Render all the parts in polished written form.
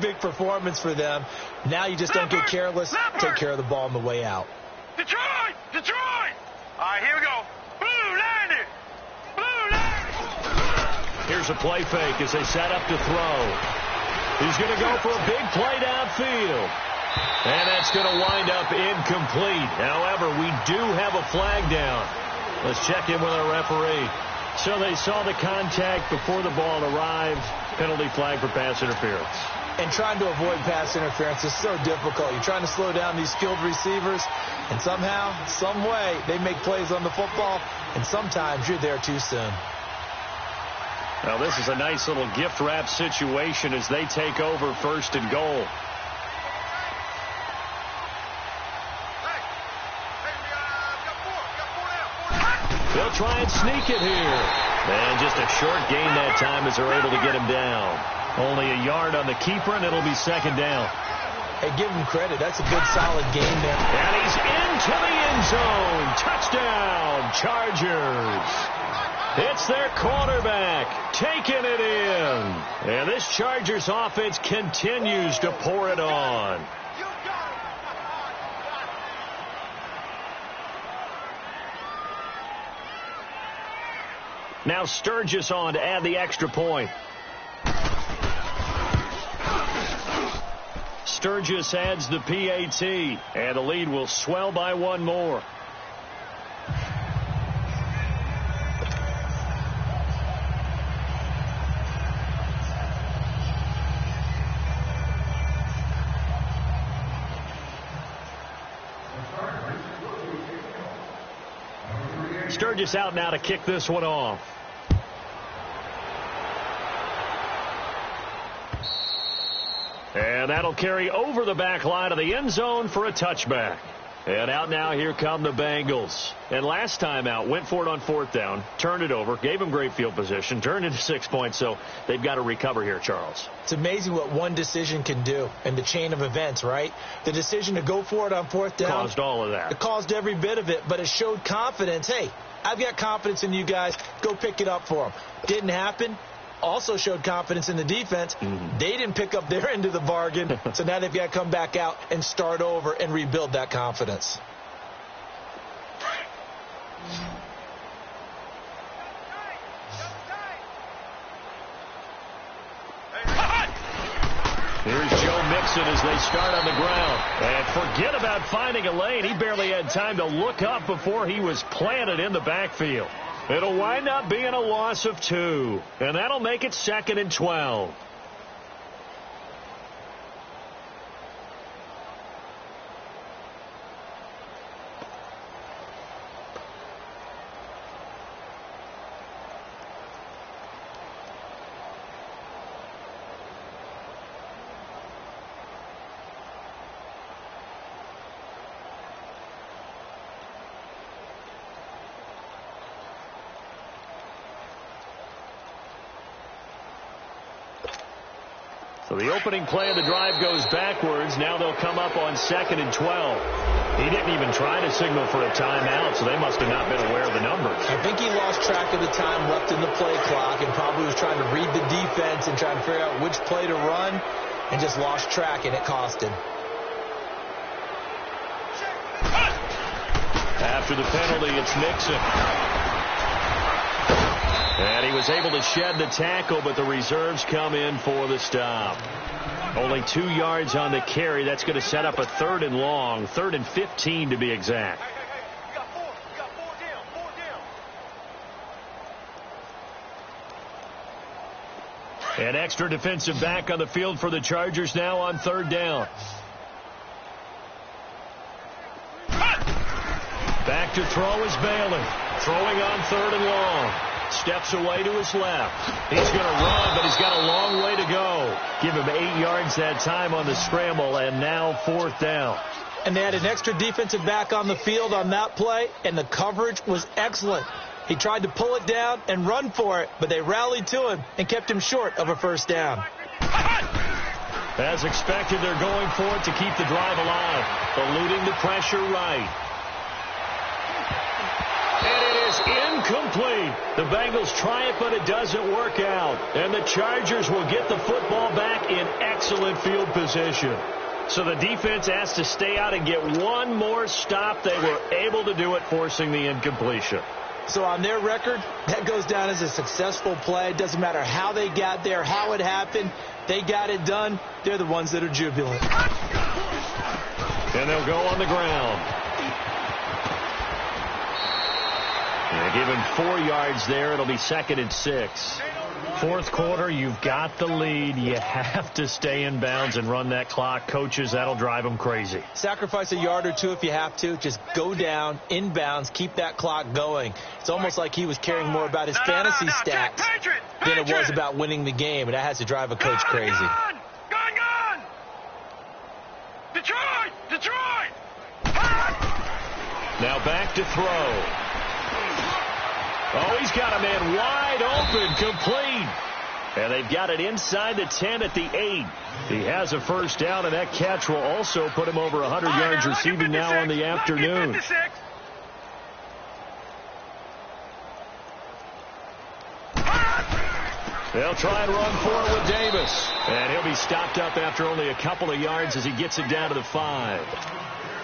big performance for them. Now you just don't get careless. Take care of the ball on the way out. Detroit! Detroit! All right, here we go. Blue 90! Blue 90! Here's a play fake as they set up to throw. He's going to go for a big play downfield. And that's going to wind up incomplete. However, we do have a flag down. Let's check in with our referee. So they saw the contact before the ball arrived. Penalty flag for pass interference. And trying to avoid pass interference is so difficult. You're trying to slow down these skilled receivers, and somehow, some way, they make plays on the football, and sometimes you're there too soon. Now, this is a nice little gift wrap situation as they take over first and goal. They'll try and sneak it here. And just a short gain that time as they're able to get him down. Only a yard on the keeper, and it'll be second down. Hey, give him credit. That's a good, solid game there. And he's into the end zone. Touchdown, Chargers. It's their quarterback taking it in. And this Chargers offense continues to pour it on. Now Sturgis on to add the extra point. Sturgis adds the PAT, and the lead will swell by one more. Sturgis out now to kick this one off. And that'll carry over the back line of the end zone for a touchback. And out now, here come the Bengals. And last time out, went for it on fourth down, turned it over, gave them great field position, turned into 6 points, so they've got to recover here, Charles. It's amazing what one decision can do in the chain of events, right? The decision to go for it on fourth down. Caused all of that. It caused every bit of it, but it showed confidence. Hey, I've got confidence in you guys. Go pick it up for them. Didn't happen. Also showed confidence in the defense. They didn't pick up their end of the bargain, so now they've got to come back out and start over and rebuild that confidence. Here's Joe Mixon as they start on the ground. And forget about finding a lane. He barely had time to look up before he was planted in the backfield. It'll wind up being a loss of 2, and that'll make it 2nd and 12. So the opening play of the drive goes backwards. Now they'll come up on 2nd and 12. He didn't even try to signal for a timeout, so they must have not been aware of the numbers. I think he lost track of the time left in the play clock and probably was trying to read the defense and trying to figure out which play to run and just lost track, and it cost him. After the penalty, it's Mixon. And he was able to shed the tackle, but the reserves come in for the stop. Only 2 yards on the carry. That's going to set up a 3rd and long, 3rd and 15 to be exact. You got four down. An extra defensive back on the field for the Chargers now on 3rd down. Back to throw is Bailey. Throwing on 3rd and long. Steps away to his left. He's going to run, but he's got a long way to go. Give him 8 yards that time on the scramble, and now 4th down. And they had an extra defensive back on the field on that play, and the coverage was excellent. He tried to pull it down and run for it, but they rallied to him and kept him short of a 1st down. As expected, they're going for it to keep the drive alive. Eluding the pressure right. And it is incomplete. The Bengals try it, but it doesn't work out. And the Chargers will get the football back in excellent field position. So the defense has to stay out and get one more stop. They were able to do it, forcing the incompletion. So on their record, that goes down as a successful play. It doesn't matter how they got there, how it happened. They got it done. They're the ones that are jubilant. And they'll go on the ground. They give him 4 yards there. It'll be 2nd and 6. Fourth quarter, you've got the lead. You have to stay in bounds and run that clock. Coaches, that'll drive them crazy. Sacrifice a yard or two if you have to. Just go down, in bounds, keep that clock going. It's almost like he was caring more about his fantasy stats than it was about winning the game, and that has to drive a coach crazy. Gone! Detroit! Now back to throw. Oh, he's got a man wide open, complete. And they've got it inside the 10 at the 8. He has a first down, and that catch will also put him over 100 yards receiving now on the afternoon. They'll try and run for it with Davis. And he'll be stopped up after only a couple of yards as he gets it down to the 5.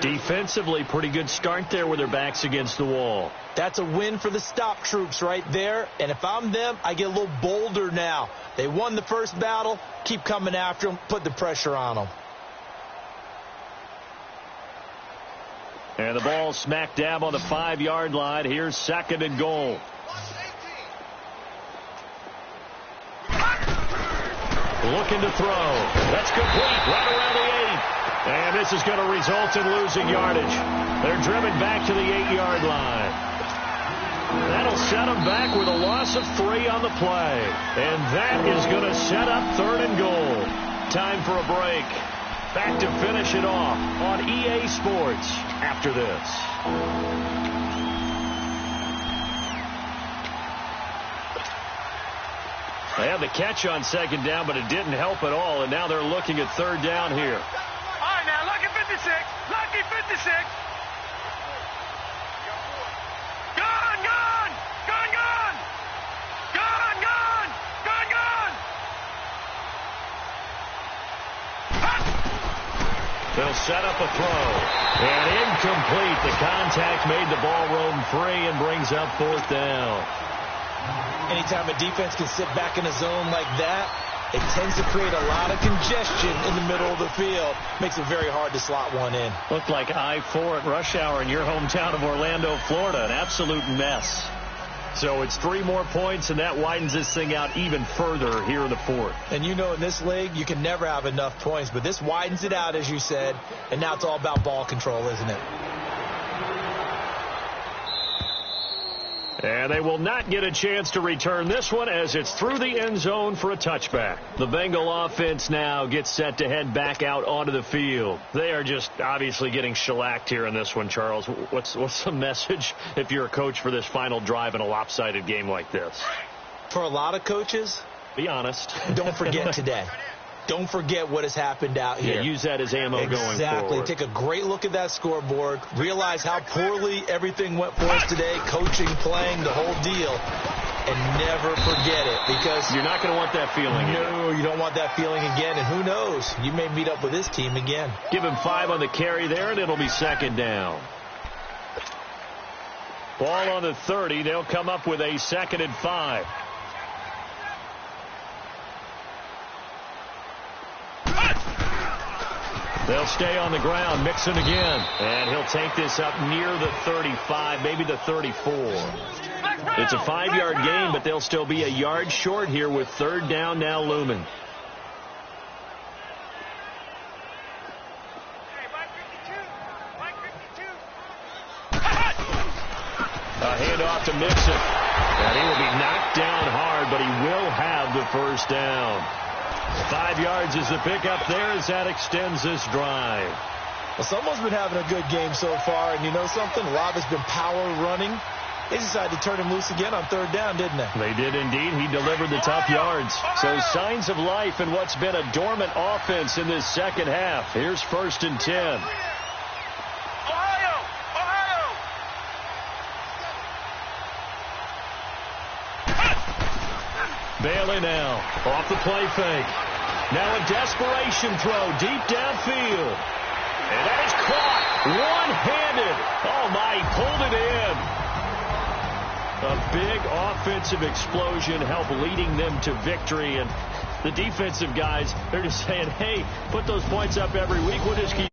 Defensively, pretty good start there with their backs against the wall. That's a win for the stop troops right there. And if I'm them, I get a little bolder now. They won the first battle. Keep coming after them. Put the pressure on them. And the ball smack dab on the 5-yard line. Here's 2nd and goal. Looking to throw. That's complete right around the 8. And this is going to result in losing yardage. They're driven back to the 8-yard line. That'll set them back with a loss of 3 on the play. And that is going to set up 3rd and goal. Time for a break. Back to finish it off on EA Sports after this. They had the catch on 2nd down, but it didn't help at all. And now they're looking at 3rd down here. Now, lucky 56. Lucky 56. Gone. They'll set up a throw. And incomplete. The contact made the ball roam free and brings up 4th down. Anytime a defense can sit back in a zone like that, it tends to create a lot of congestion in the middle of the field. Makes it very hard to slot one in. Looked like I-4 at rush hour in your hometown of Orlando, Florida. An absolute mess. So it's 3 more points, and that widens this thing out even further here in the 4th. And you know in this league, you can never have enough points. But this widens it out, as you said. And now it's all about ball control, isn't it? And they will not get a chance to return this one as it's through the end zone for a touchback. The Bengal offense now gets set to head back out onto the field. They are just obviously getting shellacked here in this one, Charles. What's the message if you're a coach for this final drive in a lopsided game like this? For a lot of coaches, be honest. Don't forget today. Don't forget what has happened out here. Yeah, use that as ammo going forward. Exactly. Take a great look at that scoreboard. Realize how poorly everything went for us today. Coaching, playing, the whole deal. And never forget it, because you're not going to want that feeling. No, you don't want that feeling again. And who knows? You may meet up with this team again. Give him 5 on the carry there, and it'll be 2nd down. Ball on the 30. They'll come up with a 2nd and 5. They'll stay on the ground, Mixon again. And he'll take this up near the 35, maybe the 34. It's a 5-yard gain, but they'll still be a yard short here with 3rd down now looming. A handoff to Mixon. And he will be knocked down hard, but he will have the first down. 5 yards is the pickup there as that extends this drive. Well, someone's been having a good game so far, and you know something? A lot has been power running. They decided to turn him loose again on 3rd down, didn't they? They did indeed. He delivered the tough yards. So signs of life in what's been a dormant offense in this second half. Here's 1st and 10. Bailey now off the play fake. Now a desperation throw deep downfield. And that is caught one-handed. Oh, my, he pulled it in. A big offensive explosion helped leading them to victory. And the defensive guys, they're just saying, hey, put those points up every week. We'll just keep